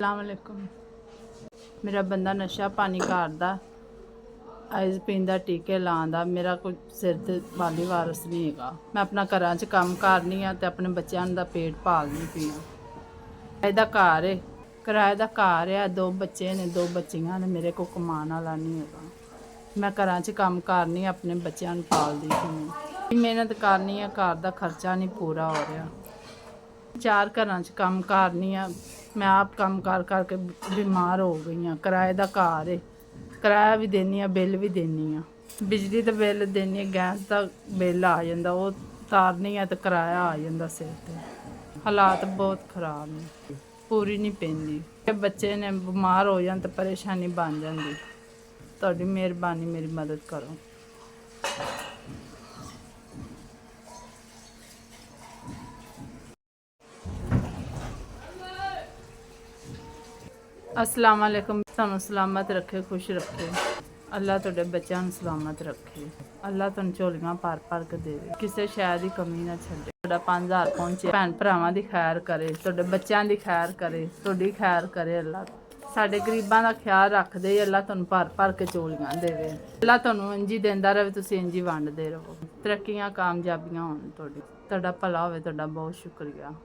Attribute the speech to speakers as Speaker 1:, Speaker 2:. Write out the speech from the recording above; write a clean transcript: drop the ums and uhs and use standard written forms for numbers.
Speaker 1: अस्सलामुअलैकुम। मेरा बंदा नशा पानी करदा, आइज पींदा, टीके लांदा, मेरा कोई सिर ते बाली वारस नहीं हैगा। मैं अपना घरां च काम करनी आ ते अपने बच्चों दा पेट पालनी पई आ। किराए दा घर है, 2 बच्चे ने, 2 बच्चियां ने, मेरे को कमाने वाला नहीं हैगा। मैं घरां च काम करनी, अपने बच्चों नूं पालदी पई आ। मेहनत करनी है, घर दा खर्चा नहीं पूरा हो रहा। 4 घरां च काम करनी आ, मैं आप काम कर करके बीमार हो गई हाँ। किराए का घर है, किराया भी देनी आ, बिल भी देनी आ, बिजली का बिल देनी आ, गैस का बिल आ जाता, वो तारनी आ तो किराया आ जाता सिर ते। हालात बहुत खराब ने, पूरी नहीं पैंदी। बच्चे ने बीमार हो जान तो परेशानी बन जाती। तुहाडी मेहरबानी, मेरी मदद करो। अस्सलाम वालेकुम। तुहानू सलामत रखे, खुश रखे। अल्लाह तुहाडे बच्चों नूं सलामत रखे। अल्लाह तुहानू झोलियां भर भर के देवे, किसी शै दी कमी ना छड्डे। तुहाडा 5000 पहुंचे, भैन भरावां दी खैर करे, तुहाडे बच्चों दी खैर करे, तुहाडी खैर करे। अल्लाह साडे गरीबां दा ख्याल रखदे। अल्लाह तुहानू भर भर के झोलियां देवे। अल्लाह तुहानू इंज ही देंदा रहे, तुसीं इंज ही वंडदे रहो। तरक्कियां कामयाबियां होण तुहाडी। तुहाडा भला होवे। तुहाडा बहुत शुक्रिया।